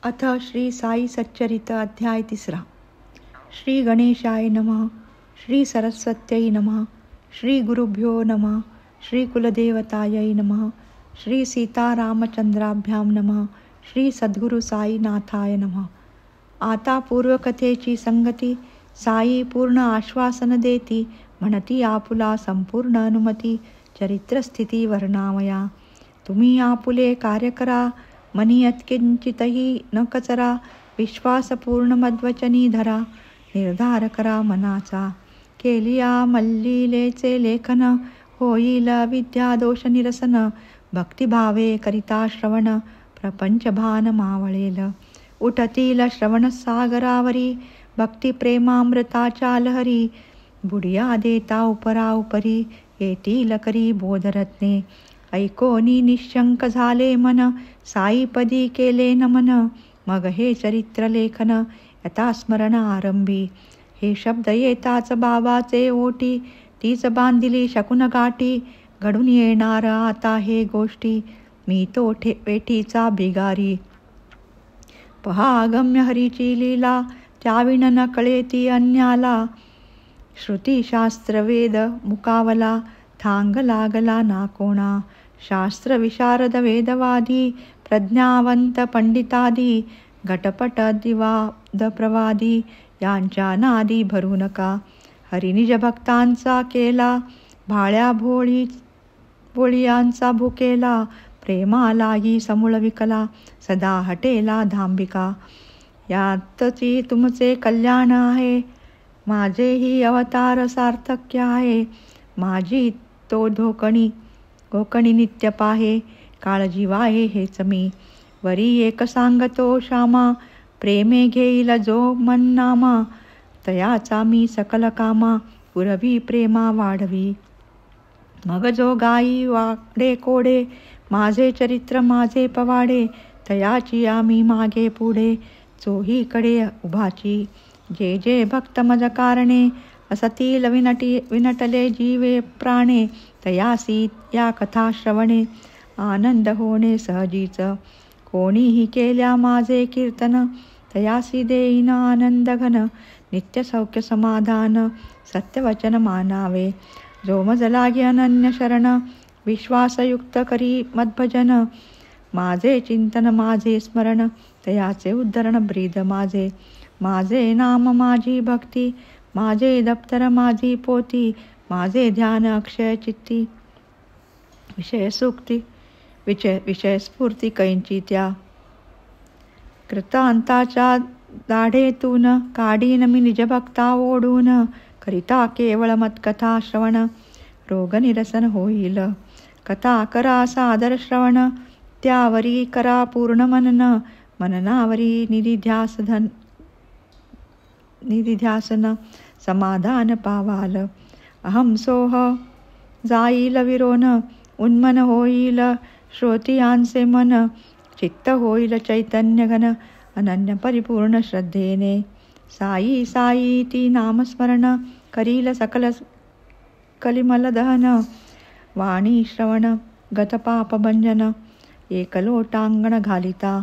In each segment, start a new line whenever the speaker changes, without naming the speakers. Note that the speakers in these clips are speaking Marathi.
अथ श्री साई सच्चरित अध्याय 3. श्री गणेशाय नमः. श्री सरस्वत्यै नमः. श्री गुरुभ्यो नमः. श्री कुलदेवतायै नमः. श्री सीतारामचंद्राभ्यां नमः. श्री सद्गुरु साईनाथाय नमः. आता पूर्वकथेची संगती. साई पूर्ण आश्वासन देती, म्हणती आपुला संपूर्ण अनुमती. चरित्रस्थिती वर्णावया. तुम्ही आपुले कार्य करा, मनी यत्किंचितही न कचरा. विश्वासपूर्ण मद्वचनी धरा, निर्धार करा मनाचा. केलिया मल्लीलेचे लेखन, होईल विद्या दोष निरसन. भक्तिभावे करिता श्रवण, प्रपंचभान मावळेल. उठतील श्रवण सागरावरी, भक्ती प्रेमामृताच्या लहरी. बुडिया देता उपरा उपरी, येतील करी बोधरत्ने. ऐकोनी निशंक झाले मन, साईपदी केले नमन. मग हे चरित्र लेखन, यथा स्मरण आरंभी. हे शब्द येताच बाबाचे ओटी, तीच बांधिली शकून गाठी. घडून येणार आता हे गोष्टी, मी तो वेठीचा भिगारी. पहा अगम्य हरीची लीला, त्याविण न कळे ती अन्याला. श्रुती शास्त्र वेद मुकावला, थांग लागला ना कोणा. शास्त्र विशारद वेदवादी, प्रज्ञावंत पंडितादी. घटपट दिवाद प्रवादी, यांच्या नादी भरू नका. हरिनिज भक्तांचा केला, भाळ्या भोळियांचा भुकेला. प्रेमालाही समूळ विकला, सदा हटेला धांबिका. यातची तुमचे कल्याण आहे, माझेही अवतार सार्थक्य आहे. माझी तो घोकणी नित्य पाहे, काळजी वाहे हेच मी. वरी एक सांगतो श्यामा, प्रेमे घेईल जो मन नामा. तयाचा मी सकल कामा, पुरवी प्रेमा वाढवी. मग जो गाई वाडे कोडे, माझे चरित्र माझे पवाडे. तयाची आम्ही मागे पुढे, चोहीकडे उभाची. जे जे भक्त मज कारणे, असतील विनटले जीवे प्राणे. तयासी या कथा श्रवणे, आनंद होणे सहजीच. कोणीही केल्या माझे कीर्तन, तयासी देईन आनंद घन. नित्य सौख्य समाधान, सत्यवचन मानावे. जो मज लागे अनन्य शरण, विश्वासयुक्त करी मद्भजन. माझे चिंतन माझे स्मरण, तयाचे उद्धरण ब्रीद माझे. माझे नाम माझी भक्ती, माझे दप्तर माझी पोती. माझे ध्यान अक्षय चित्ती, विषय स्फूर्ती कैंची त्या. कृतांताच्या दाढेतून, काढीन मी निजभक्ता ओढून. करिता केवळ मत्कथा श्रवण, रोगनिरसन होईल. कथा करा सादर श्रवण, त्यावरी करा पूर्ण मनन. मननावरी निधिध्यासन, समाधान पावाल. अहम सोह जाईल विरोन, उन्मन होईल श्रोतियांचे मन. चित्त होईल चैतन्य घन, अनन्य परिपूर्ण श्रद्धेने. साई साई ती नामस्मरण, करील सकल कलिमल दहन. वाणी श्रवण गतपाप भंजन, एकलोटांगण घालिता.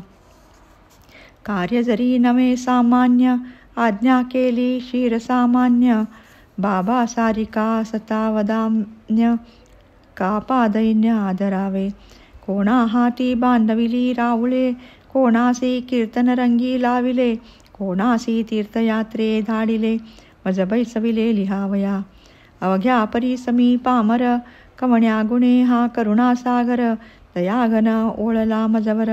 कार्य जरी नवे सामान्य, आज्ञा केली शिरसामान्य. बाबा सारिका सतावदाम्य, कापादैन्य आदरावे. कोणा हाती बांधविली रावळे, कोणासी कीर्तन रंगी लाविले. कोणासी तीर्थयात्रे धाडिले, मज बैसविले लिहावया. अवघ्या परिसमी पामर, कवण्या गुणे हा करुणासागर. दयाघन ओळला मजवर,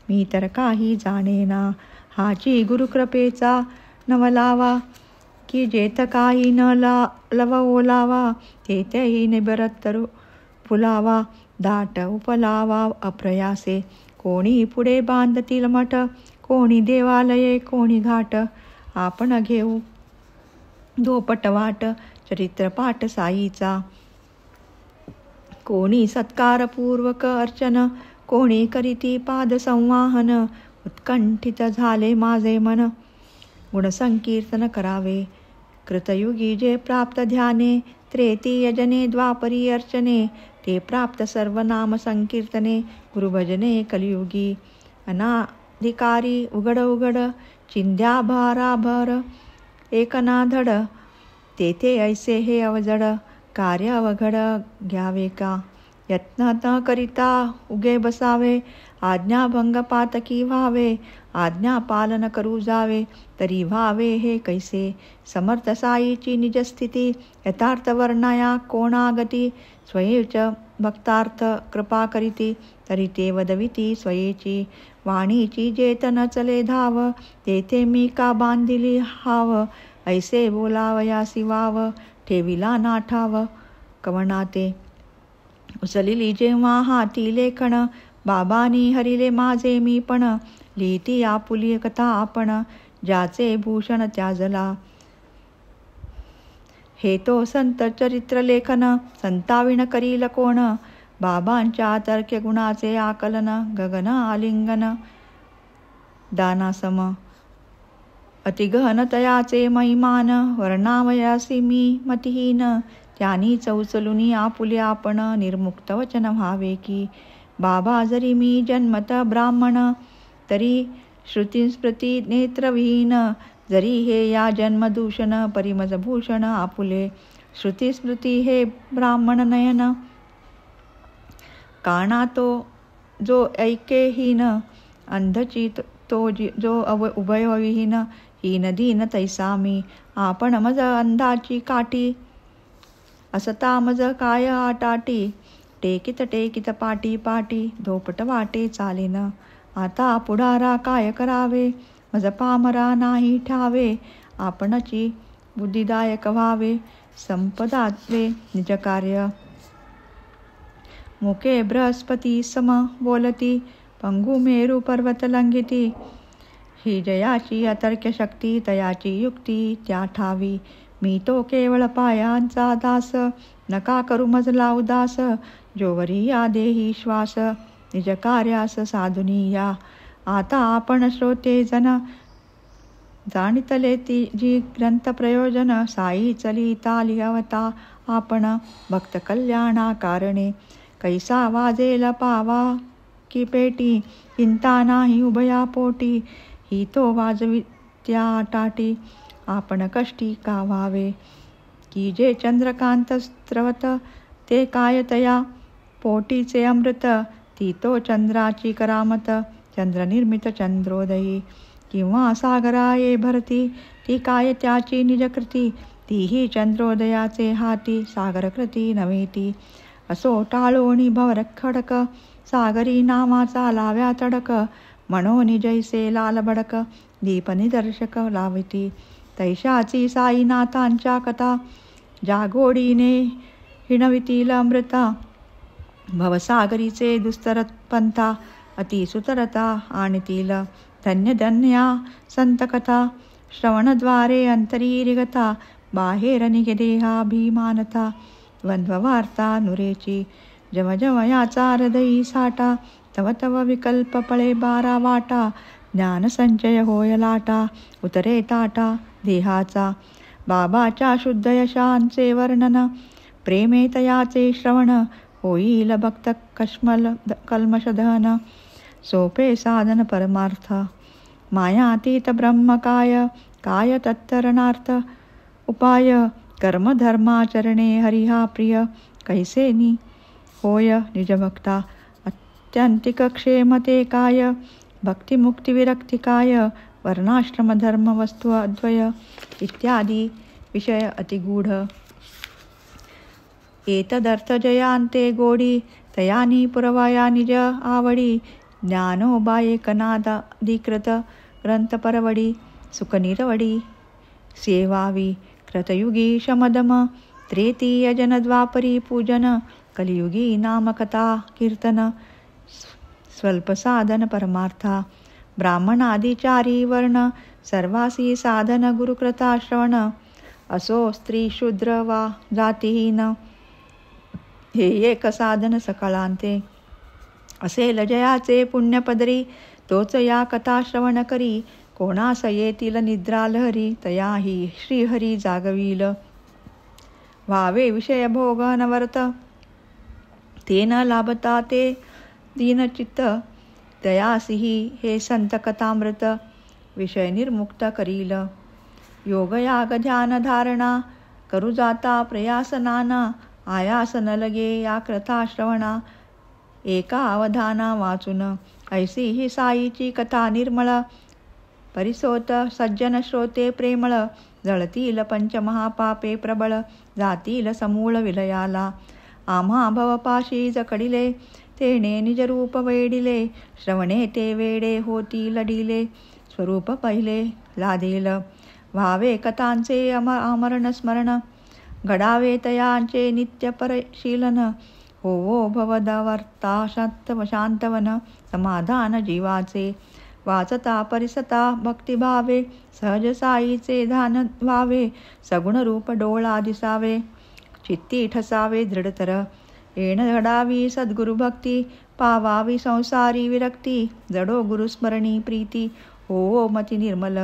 मी तर काही जाणेना. हाची गुरुकृपेचा नवलावा, की जेथ काही न लव ओलावा. तेथेही निबरत फुलावा, दाट उपलावा अप्रयासे. कोणी पुढे बांधतील मठ, कोणी देवालये कोणी घाट. आपण घेऊ दोपट वाट, चरित्रपाठ साईचा. कोणी सत्कारपूर्वक अर्चन, कोणी करीती पादसंवाहन. उत्कंठित झाले माझे मन, गुणसंकीर्तन करावे. कृतयुगी जे प्राप्त ध्याने, त्रेतीय जने द्वापरी अर्चने. ते प्राप्त सर्व नाम संकीर्तने, गुरुभजने कलियुगी. धिकारी उघड उघड चिंध्या भाराभर एकनाधड तेथे ऐसे हे अवजड कार्य अवघड घ्यावे का यत्न न करिता उगे बसावे आज्ञाभंग पातकी व्हावे आज्ञा पालन करू जावे तरी व्हावे हे कैसे समर्थ साईची निजस्थिती यथार्थ वर्णाया कोणागती स्वयेच भक्तार्थ कृपा करीती तरी ते वदविती स्वयेची वाणीची जेतन चले धाव तेथे मी का बांधिली हाव ऐसे बोलावयासी वाव ठेविला ना ठाव कवनाते उचलिली जेव्हा हाती लेखन बाबांनी हरिले माझे मी पण लिहिती आपुली कथा आपण ज्याचे भूषण त्याजला हे तो संत चरित्र लेखन संताविण करील कोण बाबांच्या तर्क्य गुणाचे आकलन गगन आलिंगन दानासम अतिगहन तयाचे महिमान वर्णावयासी मी मतिहीन त्यांनी चौचलुनी आपुले आपण निर्मुक्त वचन व्हावे की बाबा जरी मी जन्मत ब्राह्मण तरी श्रुतिस्मृती नेत्रविहीन जरी हे या जन्मदूषण परिमजभूषण आपुले श्रुतिस्मृती हे ब्राह्मण नयन काना तो जो ऐकेहीन अंधचित तो जो उभयविहीन हीन दीन तैसा मी आपण मज अंधाची काठी असता मज काय आटाटी टेकित टेकित पाटी पाटी धोपट वाटे चालेन आता पुढारा काय करावे मज पामरा नाही ठावे आपणची बुद्धिदायक व्हावे संपदात्वे निजकार्य मुके बृहस्पती सम बोलती पंगु मेरू पर्वत लंघिती ही जयाची अतर्क्य शक्ती तयाची युक्ती त्या ठावी मी तो केवळ पायांचा दास नका करू मजला उदास जोवरी या देही श्वास निज कार्यास साधुनी या आता आपण श्रोते जन जाणितले ती जी ग्रंथ प्रयोजन साई चली ताली अवता आपण भक्त कल्याणा कारणे कैसा वाजेल पावा की पेटी चिंता नाही उभया पोटी ही तो वाजवी त्या टाटी आपण कष्टी का व्हावे की जे चंद्रकांत स्त्रवत ते काय तया पोटीचे अमृत ती तो चंद्राची करामत चंद्रनिर्मित चंद्रोदयी किंवा सागराये भरती ती काय त्याची निजकृती तीही चंद्रोदयाचे हाती सागरकृती नव्हे ती असो टाळोणी भवर खडक सागरी नामाचा लाव्या तडक मनोनी जैसे लाल बडक दीप निदर्शक लाविती तैशाची साईनाथांच्या कथा जागोडीने हिणवितील अमृता भवसागरीचे दुस्तर पंथा अतिसुतरता आणतील धन्य धन्या संतकथा श्रवणद्वारे अंतरीरिगता बाहेर निघे देहाभिमानता द्वंद्ववार्ता नुरेची जव जव याचा हृदयी साठा तव तव विकल्प पळे बारा वाटा ज्ञानसंचय होय लाटा उतरे ताटा देहाचा बाबाच्या शुद्ध यशांचे वर्णन प्रेमे तयाचे श्रवण होईल भक्त कल्मषधन सोपे साधन परमार्थ मायातीत ब्रह्मकाय काय तत्तरणार्थ उपाय कर्मधर्माचरणे हरिहा प्रिय कैसेनी होय निजभक्ता अत्यंतिक क्षेमते काय भक्तिमुक्तिविरक्तिकाय वर्णाश्रम धर्म वस्तु अद्वय इत्यादी विषय अतिगूढ एतदर्थ जयांते गोडी तयानी पुरवाया निज आवडी ज्ञानोबा एकनादाधिकृत ग्रंथ परवडी सुखनिरवडी सेवावी कृतयुगी शमदम त्रेतीय जनद्वापरी पूजन कलियुगी नामकथा कीर्तन स्वल्पसाधन परमार्था ब्राह्मणादिचारी वर्ण सर्वासी साधन गुरुकृता श्रवण असो स्त्री शूद्र वा जातीहीन हे एक साधन सकळांते असेल जयाचे पुण्यपदरी तोच या कथा श्रवण करी कोणास येतील निद्रा लहरी तयाही श्रीहरी जागविल व्हावे विषय भोग नवर्त ते न लाभता ते दीनचित्त तयासिही हे संत कथामृत विषय निर्मुक्त करील. योगयाग ध्यान धारणा करू जाता प्रयासनाना आयास न लगे या कथा श्रवणा. एका अवधाना वाचून ऐसी ही साईची कथा निर्मळ. परिसोत सज्जन श्रोते प्रेमळ. जळतील पंचमहापापे प्रबळ. जातील समूळ विलयाला. आम्हा भवपाशी जकडिले तेने निजरूप वेडिले. श्रवणे ते वेडे होती लढिले. स्वरूप पहिले लादेल. व्हावे कथांचे आमरण स्मरण. घडावे तयांचे नित्य परिशीलन. होवो भवदवर्ता शांतवन. समाधान जीवाचे. वाचता परिसता भक्तिभावे. सहज साईचे ध्यान व्हावे. सगुण रूप डोळा दिसावे. चित्ती ठसावे दृढतर. येण घडावी सद्गुरु भक्ती. पावावी संसारी विरक्ती. जडो गुरुस्मरणी प्रीती. हो मती निर्मल.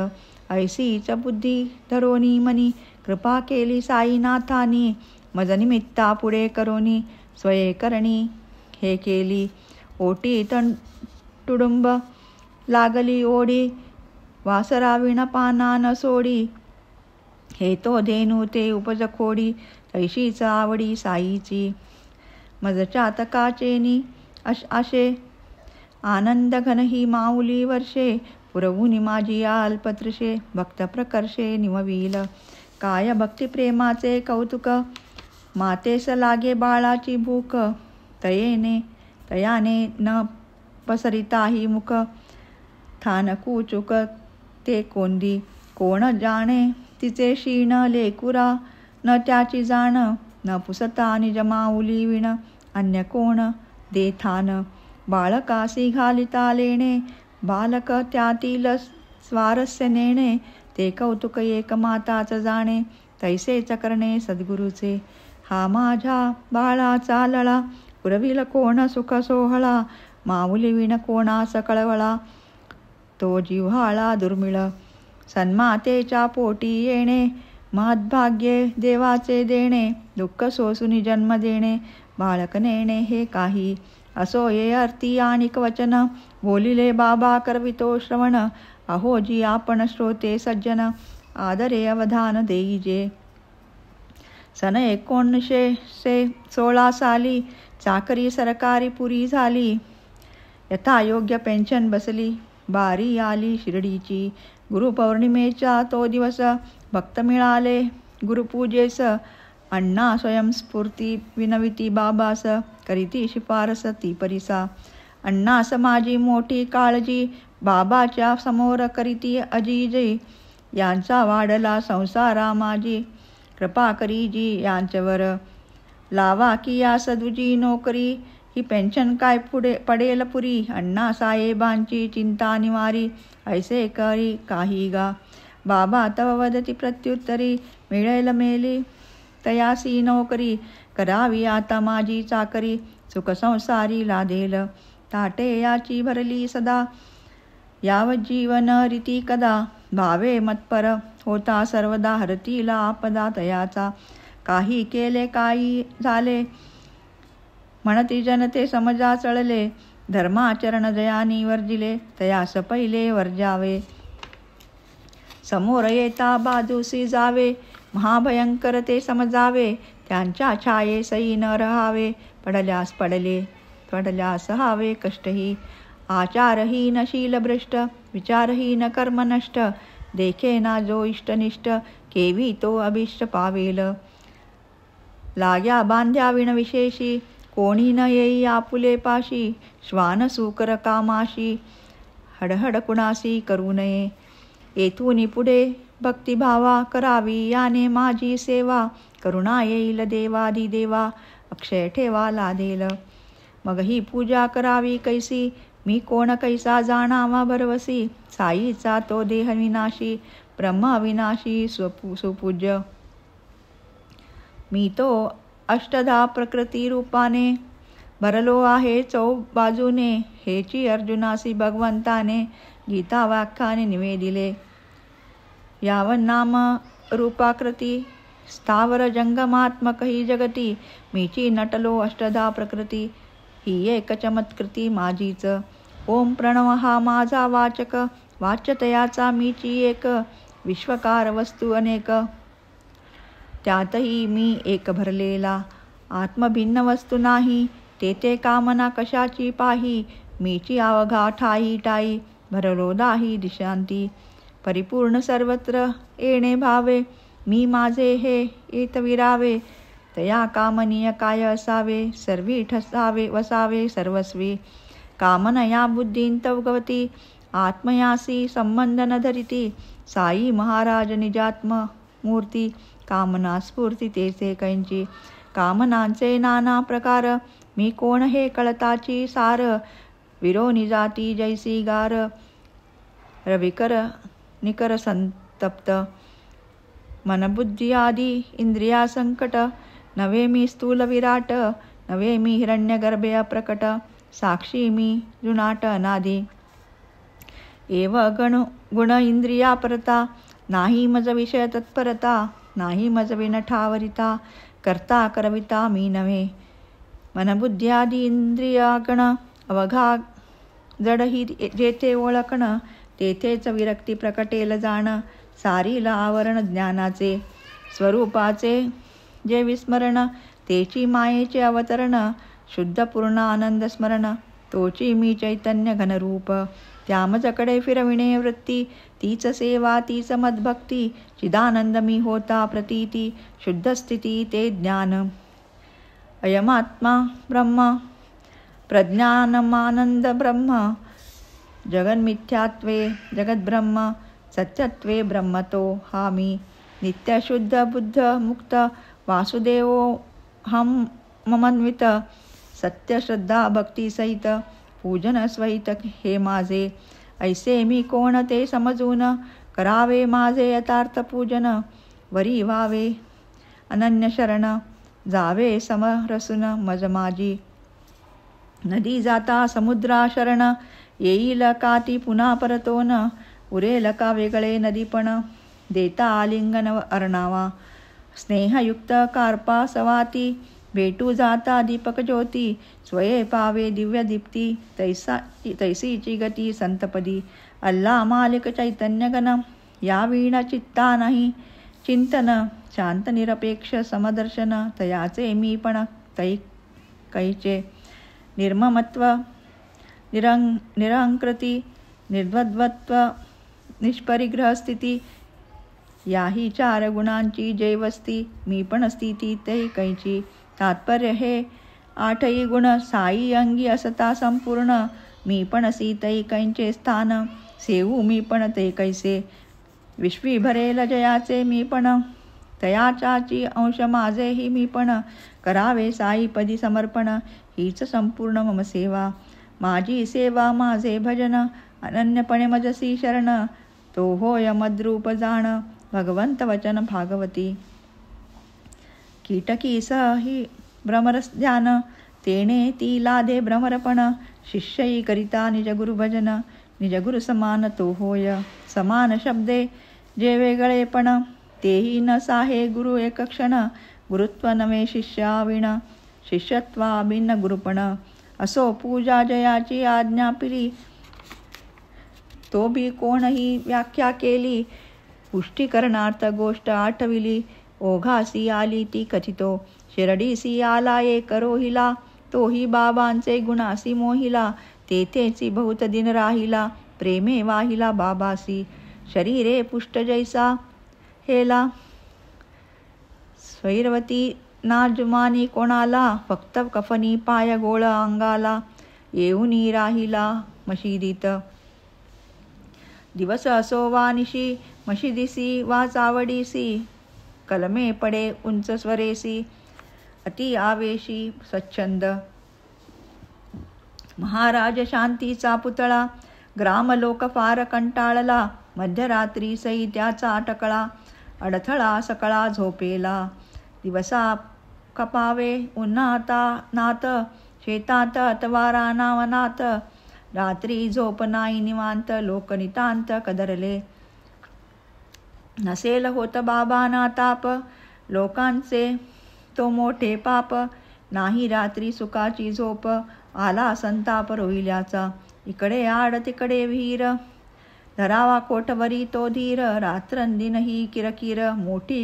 ऐसीच बुद्धी धरोनी मनी. कृपा केली साईनाथानी. मज निमित्ता पुढे करोनी. स्वये करणी हे केली. ओटी तुडुंब लागली ओढी. वासरा विणपाना न सोडी. हे तो धेनू ते उपज खोडी. तैशीच आवडी साईची. मजच्या तकाचेनी आशे. आनंद घन ही माऊली वर्षे. पुरवून माझी अल्पतृषे. भक्त प्रकर्षे निमविल. काय भक्ती प्रेमाचे कौतुक. मातेस लागे बाळाची भूक. तयाने न पसरिताही मुख. थान कुचुक ते कोंदी. कोण जाणे तिचे शीण लेकुरा. न त्याची जाण. न पुसता निज माऊली विण. अन्य कोण दे थान. बाळकासी घालिता लेणे. बालक त्यातील स्वारस्य नेणे. ते कौतुक एक माताच जाणे. तैसेच करणे सद्गुरूचे. हा माझ्या बाळाचा लळा. पुरविल कोण सुख सोहळा. माऊली विण कोणास कळवळा. तो जिव्हाळा दुर्मिळ. सन्मातेच्या पोटी येणे. महद्भाग्ये देवाचे देणे. दुःख सोसून जन्म देणे. बाळक नेणे हे काही. असो ये अर्थी आणिक वचन. बोलिले बाबा करवितो श्रवण. अहो जी आपण श्रोते सज्जन. आदरे अवधान देईजे. सन 1916 साली चाकरी सरकारी पुरी झाली. यथायोग्य पेन्शन बसली. बारी आली शिर्डीची. गुरुपौर्णिमेचा तो दिवस. भक्त मिळाले गुरुपूजेस. अण्णा स्वयंस्फूर्ती विनविती बाबास. करीती शिफारस ती परिसा. अण्णास माझी मोठी काळजी. बाबाच्या समोर करीती अजिजी. यांचा वाढला संसारा माझी. कृपा करीजी यांच्यावर. लावा की या सदुजी नोकरी. ही पेन्शन काय पुढे पडेल पुरी. अण्णा साहेबांची चिंता निवारी. ऐसे करी काही गा. बाबा तव वदती प्रत्युत्तरी. मिळेल मेली तयासी नोकरी. करावी आता माझी चाकरी. सुख संसारी लादेल. ताटे याची भरली सदा. याव जीवन रीती कदा. भावे मतपर होता सर्वदा. हरतीला आपदा तयाचा. काही केले काही झाले. म्हणती जनते समजा चळले. धर्माचरण जयानी वर्जिले. तयास पहिले वर्जावे. समोर येता बाजूसी जावे. महाभयंकर ते समजावे. त्यांच्या छाये सई न रहावे. पडल्यास पडले पडल्यास हावे कष्टही. आचारहीन शीलभ्रष्ट. विचारहीन कर्म नष्ट. देखे ना जो इष्टनिष्ठ. केवी तो अभिष्ट पावेल. लाग्या बांध्या विणविशेषी. कोणी न येई आपुले पाशी. श्वान सुकर कामाशी. हडहड कुणासी करू नये. येथून पुढे भक्तिभावा करावी याने माझी सेवा. करुणा येईल देवादिदेवा. अक्षय ठेवा लादेल. मग ही पूजा करावी कैसी. मी कोण कैसा जाणावा भरवसी. साईचा तो देह विनाशी. ब्रह्म विनाशी सुपूज्य. मी तो अष्टधा प्रकृती रूपाने. भरलो आहे चौबाजूने. हेची अर्जुनासी भगवंताने. गीता वाक्याने निवेदिले. यावन नाम रूपाकृती. स्थावर जंगमात्मक ही जगती. मीची नटलो अष्टधा प्रकृती. ही एक चमत्कृती माझीच. ओम प्रणव हा माझा वाचक, वाच्यतयाचा मीची एक, विश्वकार वस्तू अनेक, त्यातही मी एक भरलेला. आत्मभिन्न वस्तू नाही, तेथे कामना कशाची पाही. मीची अवघा ठाई ठाई, भरलो दाही दिशांती. परिपूर्ण सर्वत्र येणे भावे, मी माझे हे येत विरावे. तया कामनीय काय असावे, सर्वी ठसावे वसावे सर्वस्वी. कामना या बुद्धींत उगवती, आत्मयासी संबंध न धरिती. साई महाराज निजात्म मूर्ती, कामना स्फूर्ती तेचे कैंची. कामनांचे नाना प्रकार, मी कोण हे कळताची सार. विरोनी जाती जैसी गार, रविकर निकर संतप्त. मनबुद्धी आदी इंद्रिया संकट, नवे मी स्थूल विराट. नवे मी हिरण्यगर्भे अप्रकट, साक्षी मी जुनाट अनादी. एव गुण इंद्रिया परता, नाही मज विषय तत्परता. नाही मज विनठावरिता, करता करविता मी नव्हे. मनबुद्ध्यादी इंद्रियागण, अवघा जडही जेथे ओळखण. तेथेच विरक्ती प्रकटेल जाण, सारील आवरण ज्ञानाचे. स्वरूपाचे जे विस्मरण, तेची मायेचे अवतरण. शुद्ध पूर्ण आनंद स्मरण, तोची मी चैतन्य घनरूप. त्यामजकडे फिरविणे वृत्ती, तीच सेवा तीच मद्भक्ती. चिदानंद मी होता प्रतीती, शुद्ध स्थिती ते ज्ञान. अयमात्मा ब्रह्म, प्रज्ञानमानंद ब्रह्म. जगन्मिथ्यात्वे जगद्ब्रह्म, सत्यत्वे ब्रह्मतो हा मी. नित्यशुद्ध बुद्ध मुक्त, वासुदेवो हम ममन्वित. सत्य श्रद्धा भक्ती सहित, पूजन स्वहित हे माझे. ऐसे मी कोण ते समजून, करावे माझे यथार्थ पूजन. वरी व्हावे अनन्य शरण, जावे समरसून मज माझी. नदी जाता समुद्रा शरण, येईल का ती पुन्हा परतोन. उरेल का वेगळे नदीपण, देता आलिंगन अर्णावा. स्नेहयुक्त कार्पा सवाती, भेटू जाता दीपक ज्योती. स्वये पावे दिव्य दीप्ती, तैसीची गती संतपदी. अल्ला मालिक चैतन्यगण, या वीणा चित्ता नाही चिंतन. शांत निरपेक्ष समदर्शन, तयाचे मी पण तै कैचे. निर्ममत्व निरंकृती, निर्द्वत्व निष्परिग्रह स्थिती. याही चार गुणांची जैवस्ती, मी पण स्थिती ते कैची. तात्पर्य हे आठही गुण साई अंगी असता संपूर्ण. मी पण सीतई कैंचे स्थान, सेवू मी पण ते कैसे. विश्वी भरेल जयाचे मी पण, तयाचाची अंश माझेही मी पण. करावे साईपदी समर्पण, हीच संपूर्ण मम सेवा. माझी सेवा माझे भजन, अनन्यपणे मजसी शरण. तो होय मद्रूप जाण, भगवंत वचन भागवती. कीटकी सही भ्रमरस ध्यान, तेणे ती लादे भ्रमरपण. शिष्यई करिता निज गुरु भजन, निज गुरु समान तो होय. समान शब्दे जे वेगळेपण, तेही न साहे गुरु एक क्षण. गुरुत्व नवे शिष्याविण, शिष्यत्वा भिन्न गुरुपण. असो पूजा जयाची आज्ञा पिली, तो भी कोणही व्याख्या केली. पुष्टीकरणार्थ गोष्ट आठविली, ओघासी आली ती कथितो. शिरडीसी आला एक रोहिला, तोही बाबांचे गुणासी मोहिला. तेथेची बहुत दिन राहिला, प्रेमे वाहिला बाबासी. शरीरे पुष्ट जैसा हेला, स्वैरवती नाजुमानी कोणाला. फक्त कफनी पाय गोळ अंगाला, येऊनी राहिला मशिदीत. दिवस असो वा निशी, मशिदीसी वा चावडीसी. कलमे पडे उंच स्वरेसी, अति आवेशी स्वच्छंद. महाराज शांतीचा पुतळा, ग्रामलोक फार कंटाळला. मध्यरात्री सई त्याचा टकळा, अडथळा सकळा झोपेला. दिवसा कपावे उन्हाता नात, शेतात अथवा रानावनात. रात्री झोप नाही निवांत, लोक नितांत कदरले. नसेल होत बाबांना ताप, लोकांचे तो मोठे पाप. नाही रात्री सुखाची झोप, आला संताप रोहिल्याचा. इकडे आड तिकडे विहीर, धरावा कोटवरी तो धीर. रात्रंदिनही किरकिर, मोठी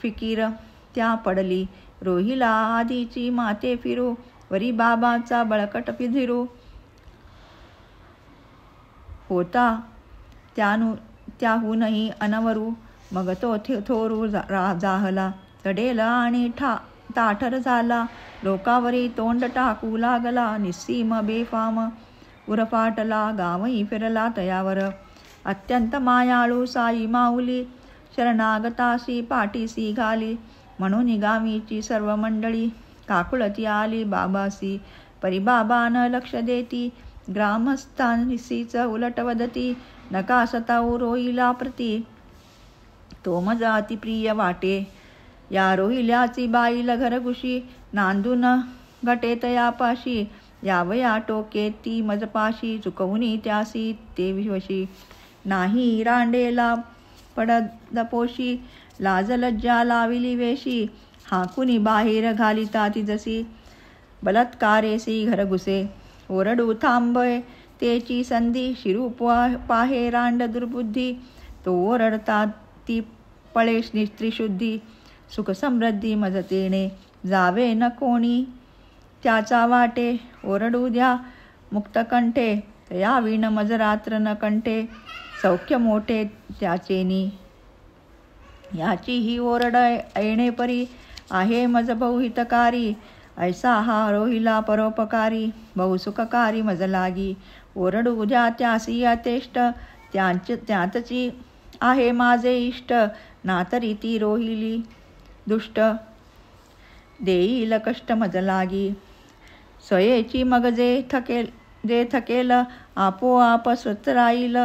फिकीर त्या पडली. रोहिला आधीची माते फिरू, वरी बाबाचा बळकट फिरू. होता त्याहूनही अनवरू, मग तो थोरू जाहला. चढेल आणि ताठर झाला, लोकावरी तोंड टाकू लागला. निस्सीम बेफाम उरफाटला, गावही फिरला तयावर. अत्यंत मायाळू साई माऊली, शरणागताशी पाठीसी घाली. म्हणून गावीची सर्व मंडळी, काकुळती आली बाबासी. परी बाबा न लक्ष देती, ग्रामस्थांनीच उलट वदती. नका सताऊ रोहिला प्रती, तो मजा अतिप्रिय वाटे. या रोहिल्याची बाईल घरघुशी, नांदून घटे तयापाशी. यावया टोके ती मजपाशी, चुकवुनी त्यासी ते विवशी. नाही रांडेला पडदपोशी, लाज लज्जा लाविली वेशी. हाकुनी बाहेर घालिता ती जशी, बलात्कारेसी घरघुसे. ओरडू थांबय तेची संधी, शिरू पाहे रांड दुर्बुद्धी. तो ओरडता ती पळे त्रिशुद्धी. सुख समृद्धी मजतेने, जावे न कोणी त्याचा वाटे. ओरडू द्या मुक्तकंठे, याविण मज रात्र न कंठे. सौख्य मोठे त्याचेनी, याची ही ओरड ऐणे परी. आहे मज बहुहितकारी, ऐसा हा रोहिला परोपकारी. बहुसुखकारी मज लागी, ओरडू द्या त्यासी अतेष्ट. त्यातची आहे माझे इष्ट, नातरी ती रोहिली दुष्ट. देईल कष्ट मज लागी, स्वयेची मग जे थकेल. आपोआप सुतराईल,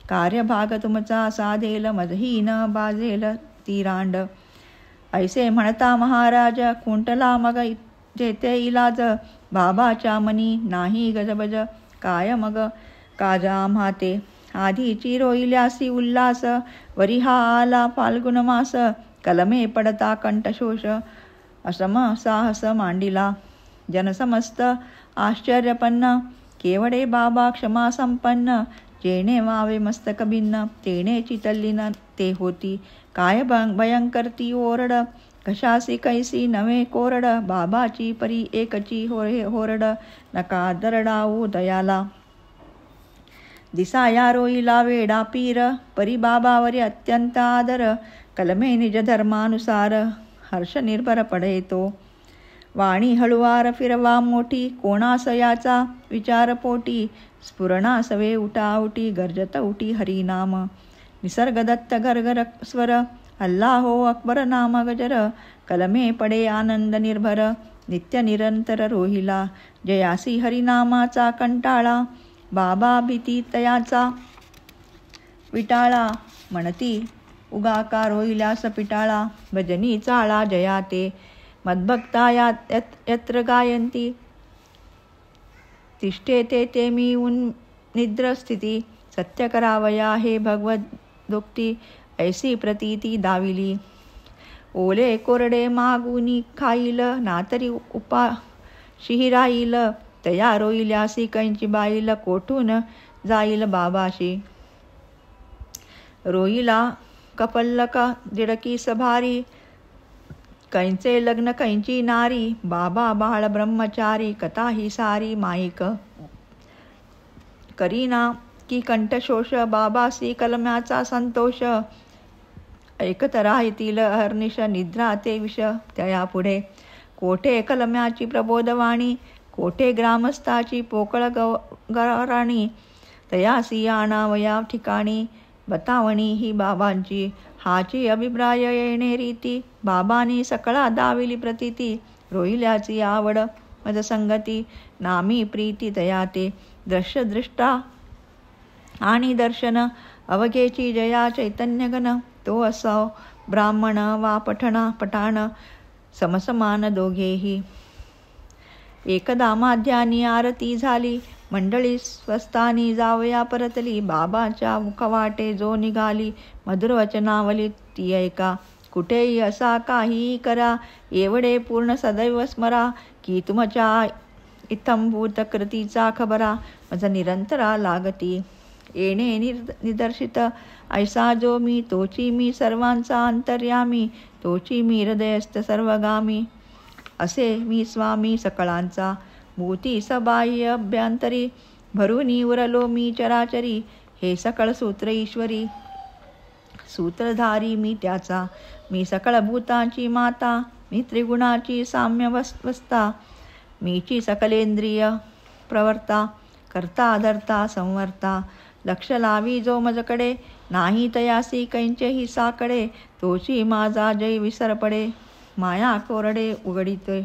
कार्यभाग तुमचा साधेल. मजही न बाजेल ती रांड. ऐसे म्हणता महाराज, खुंटला मग जेथे इलाज. बाबाच्या मनी नाही गजबज, काय मग काजा आम्हा ते. आधीची रोहिल्यासी उल्हास, वरी हा आला फाल्गुन मास. कलमे पडता कंठशोष, असम साहस मांडिला. जनसमस्त आश्चर्यपन्न, केवडे बाबा क्षमा संपन्न. जेणे वावे मस्तक भिन्न, तेणेची तल्लीन ते होती. काय भयंकर ती ओरड, कशासी कैसी नवे कोरड. बाबाची परी एकची होरड, नका दरडाऊ दयाला. दिसाया रोईला वेडा पीर, परी बाबावरी अत्यंत आदर. कलमे निज धर्मानुसार, हर्ष निर्भर पडे तो. वाणी हळुवार फिरवा मोठी, कोणास याचा विचार पोटी. स्फुरणा सवे उठाउटी, गर्जत उठी हरिनाम. निसर्ग दत्त घरघर स्वर, अल्लाहो अकबर नाम गजर. कलमे पडे आनंद निर्भर, नित्य निरंतर रोहिला. जयासी हरिनामाचा कंटाळा, बाबा भीती तयाचा विटाळा. म्हणती उगा का रोहिल्यास पिटाळा, भजनी चाळा जया ते. मद्भक्ता यत्र गायंती, तिष्ठे ते मी निद्र स्थिती. सत्य करावया हे भगवदुक्ती, ऐसी प्रतीती दाविली. ओले कोरडे मागुनी खाईल, नातरी उपाशी राहील. तया रोहिल्यासी कैंची बाईल, कोठून जाईल बाबाशी. रोहिला कपल्लक दिडकीस भारी, कैंचे लग्न कैंची नारी. बाबा बाळ ब्रह्मचारी, कथा ही सारी माईक. करीना की कंठशोष, बाबासी कलम्याचा संतोष. ऐकत राहतील अहर्निश, निद्रा ते विष त्या पुढे. कोठे कलम्याची प्रबोधवाणी, कोठे ग्रामस्थाची पोकळ गराणी. तयासी आणावया ठिकाणी, बतावणी ही बाबांची. हाची अभिप्राय येणे रीती, बाबांनी सकळा दाविली प्रतीती. रोहिल्याची आवड मज संगती, नामी प्रीती तयाते. दृश्य दृष्टा आणि दर्शन, अवघेची जया चैतन्यगण. तो असो ब्राह्मण वा पठाण, समसमान दोघेही. एकदा माध्यानी आरती झाली, मंडळी स्वस्थानी जावया परतली. बाबाच्या मुखवाटे जो निघाली, मधुर वचनावली ती ऐका. कुठेही असा काही करा, एवढे पूर्ण सदैव स्मरा. की तुमच्या इत्थंभूत कृतीचा खबरा, मज निरंतरा लागती. येणे निदर्शित ऐसा जो मी, तोची मी सर्वांचा अंतर्यामी, तोची मी हृदयस्थ सर्वगामी. असे मी स्वामी सकळांचा, भूती सबाह्य अभ्यंतरी, भरूनी उरलो मी चराचरी. हे सकळ सूत्र ईश्वरी, सूत्रधारी मी त्याचा. मी सकळ भूतांची माता, मी त्रिगुणाची साम्य वस्ता. मीची सकलेंद्रिय प्रवर्ता, करता धरता संवर्ता. लक्ष लावी जो मजकडे, नाही तयासी कैंचेही साकडे. तोची माझा जय विसर पडे, माया कोरडे उघडिते.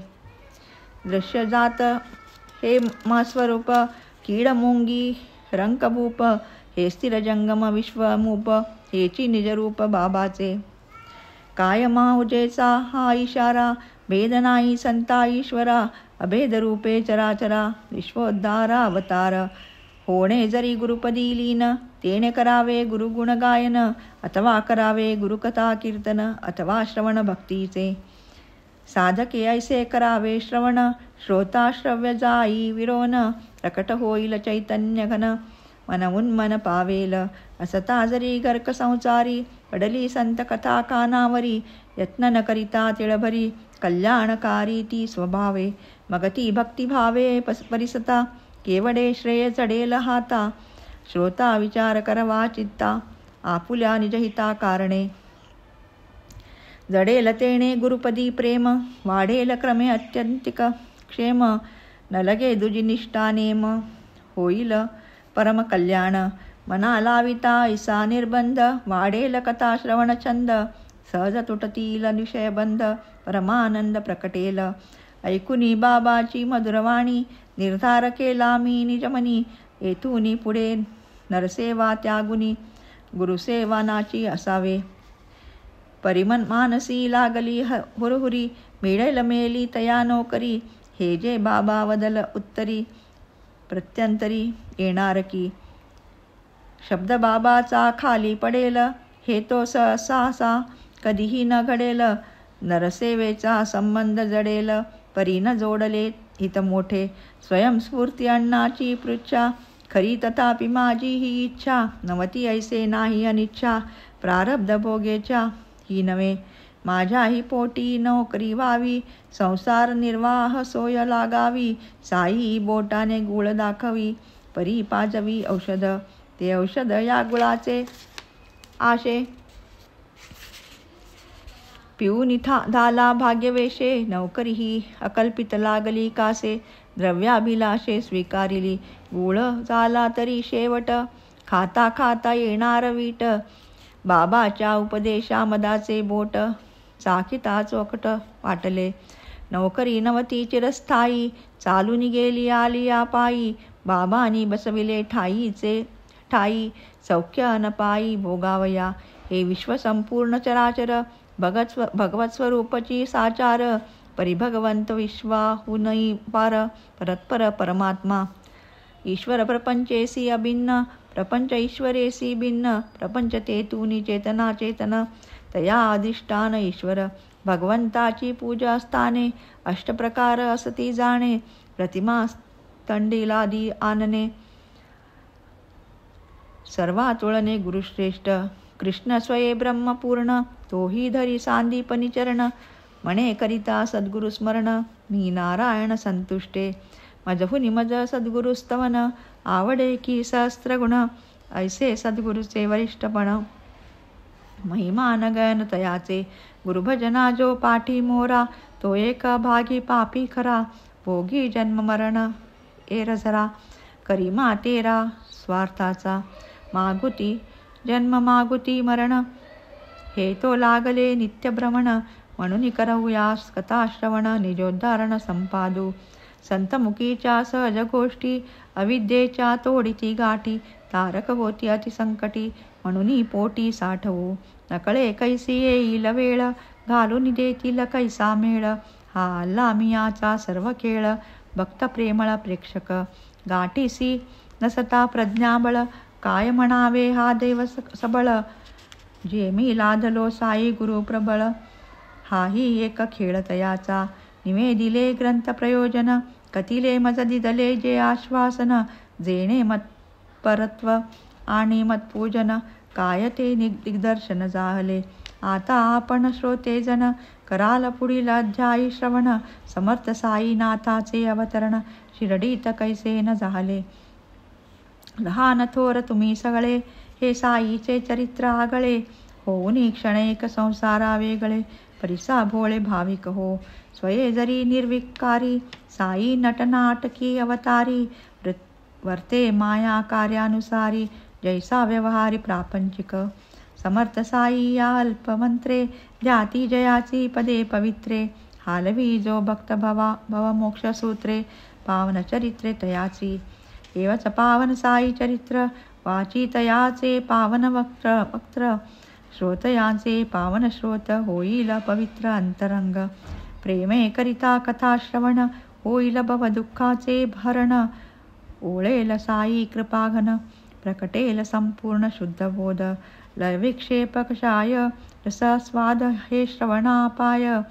दृश्य जात हे मा स्वरूप, कीड मुंगी रंकभूप. हे स्थिर जंगम विश्वमूप, हेची निजरूप बाबाचे. काय माहुजेचा हा इशारा, भेद नाही संता ईश्वरा. अभेद रूपे चराचरा, विश्वोद्धारा अवतार. होणे जरी गुरुपदी लीन, तेणे करावे गुरुगुण गायन. अथवा करावे गुरुकथा कीर्तन, अथवा श्रवण भक्तीचे. साधके ऐसे करावे श्रवण, श्रोता श्रव्य जाई विरोन. प्रकट होईल चैतन्य घन, मनवून मन पावेल. असता जरी गर्क संसारी, पडली संत कथा कानावरी. यत्न न करिता तिळभरी, कल्याणकारी ती स्वभावे. मग ती भक्तिभावे परिसता, केवडे श्रेय चढेल हाता. श्रोता विचार करवा चित्ता, आपुल्या निजहिता कारणे. जडेल तेणे गुरुपदी प्रेम, वाढेल क्रमे अत्यंतिक क्षेम. न लगे दुजी निष्ठा नेम, होईल परम कल्याण. मना लाविता ऐसा निर्बंध, वाढेल कथा श्रवण छंद. सहज तुटतील विषयबंध, परमानंद प्रकटेल. ऐकुनी बाबाची मधुरवाणी, निर्धार केला मी निजमनी. येथूनी पुढे नरसेवा त्यागुनी, गुरुसेवानाची असावे. परिमन मानसी लागली हुरहुरी, मिळेल मेली तया नोकरी. हे जे बाबा वदल उत्तरी, प्रत्यंतरी येणार की. शब्द बाबाचा खाली पडेल, हे तो सहसा कधीही न घडेल. नरसेवेचा संबंध जडेल, परी न जोडले हित मोठे. स्वयंस्फूर्ती अण्णाची पृच्छा, खरी तथापि माझी ही इच्छा. नवती ऐसे नाही अनिच्छा, प्रारब्ध भोगेच्या ही नव्हे. माझ्याही पोटी नोकरी व्हावी, संसार निर्वाह सोय लागावी. साई बोटाने गुळ दाखवी, परी पाजवी औषध. ते औषध या गुळाचे आशे, पिऊन धाला भाग्यवेशे. नौकरी ही अकल्पित लागली कासे, द्रव्याभिलाषे स्वीकारिली. गुळ झाला तरी शेवट, खाता खाता येणार वीट. बाबाच्या उपदेशा मदाचे बोट, चाकिता चोखट वाटले. नौकरी नवती चिरस्थायी, चालून गेली आली पायी. बाबांनी बसविले ठाईचे ठाई, सौख्य न पायी भोगावया. हे विश्व संपूर्ण चराचर, भगवत स्वरूपची साचार. परिभगवंत विश्वाहुनई पार, परत्पर परमात्मा. ईश्वर प्रपंचेसी अभिन्न, प्रपंच ईश्वरेसी भिन्न. प्रपंच तेतूनी चेतना चेतन, तया अधिष्ठान ईश्वर. भगवंताची पूजा स्थाने, अष्टप्रकार असती जाणे. प्रतिमा तंडीलादी आनने, सर्वा तुळणे गुरुश्रेष्ठ. कृष्ण स्वये ब्रह्मपूर्ण, तोही धरी सांदीपनी चरण. म्हणे करिता सद्गुरु स्मरण, मी नारायण संतुष्टे. मजहुनी मज सद्गुरुस्तवन, आवडे की सहस्त्रगुण. ऐसे सद्गुरुचे वरिष्ठपण, महिमा नगन तयाचे. गुरुभजना जो पाठी मोरा, तो एक भागी पापी खरा. भोगी जन्म मरण एरझरा, करीमा तेरा स्वार्थाचा. मागुती जन्म मागुती मरण, हे तो लागले नित्य भ्रमण. म्हणून करवूयास कथा श्रवण, निजोद्धारण संपादू. संतमुखीच्या सहज गोष्टी, अविद्येच्या तोडीती गाठी. तारक होती अतिसंकटी, म्हणून पोटी साठवू. नकळे कैसी येईल वेळ, घालून देतील कैसा मेळ. हा अल्ला मियाचा सर्व खेळ, भक्त प्रेमळ प्रेक्षक. गाठीसी नसता प्रज्ञाबळ, काय म्हणावे हा देव सबळ. जे मी लादलो साई गुरु प्रबळ, हाही एक खेळ तयाचा. निवेदिले ग्रंथ प्रयोजन, कथिले मज दिदले जे आश्वासन. जेणे मतपरत्व आणि मतपूजन काय ते दिग्दर्शन जाहले. आता आपण श्रोतेजन कराल पुढील अध्यायी श्रवण. समर्थ साईनाथाचे अवतरण शिर्डीत कैसे न झाले. लहान थोर तुम्ही सगळे हे साईचे चरित्र आगळे. होऊन क्षणैक संसारा वेगळे परिसा भोळे भाविक हो. स्वये जरी निर्विकारी साई नटनाटकी अवतारी. वर्ते माया कार्यानुसारी जैसा व्यवहारी प्रापंचिक. समर्थ साई या अल्पमंत्रे जाती जयाची पदे पवित्रे. हालवी जो भक्त भवमोक्ष सूत्रे पावन चरित्रे तयाची. एवच पावन साई चरित्र वाची तयाचे पावन वक्त्र. श्रोतयांचे पावन श्रोत होईल पवित्र अंतरंग. प्रेमे करिता कथा श्रवण होईल भव दुःखाचे भरण. ओळेल साई कृपाघन प्रकटेल संपूर्ण शुद्ध बोध. लय विक्षेप कषाय रसस्वाद हे श्रवणापाय.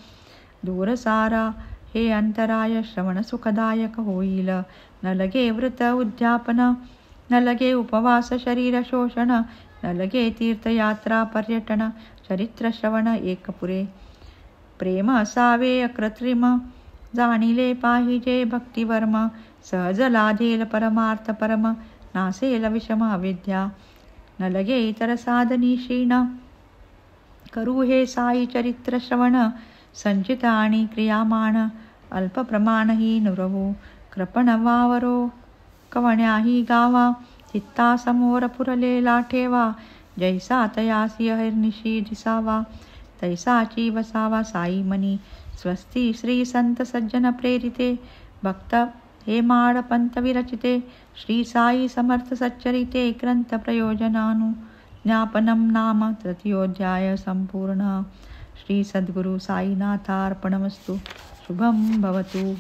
दूरसारा हे अंतराय श्रवण सुखदायक होईल. न लगे व्रत उद्यापन न लगे उपवास शरीर शोषण. न लगे तीर्थयात्रा पर्यटन चरित्र श्रवण एक पुरे. प्रेम असावे अकृत्रिम जाणिले पाहिजे भक्तिवर्म. सहज लाधेल परमार्थ परम नासेल विषम अविद्या. न लगे इतर साधनी क्षीण करू हे साई चरित्र श्रवण. संचित आणि क्रियामाण अल्प प्रमाणही नुरवू. कृपण वावरो कवण्याही गावा. चित्ता समोर पुरलेला ठेवा. जैसा तयासी अहिर्निशी दिसावा तैसाची वसावा साई मनी. स्वस्ती श्री संत सज्जन प्रेरिते भक्त हे माड पंथ विरचिते. श्री साई समर्थ सच्चरिते ग्रंथ प्रयोजनानु ज्ञापनम नाम तृतीयोध्याय संपूर्ण. श्री सद्गुरु साईनाथार्पणमस्तु. शुभम भवतु.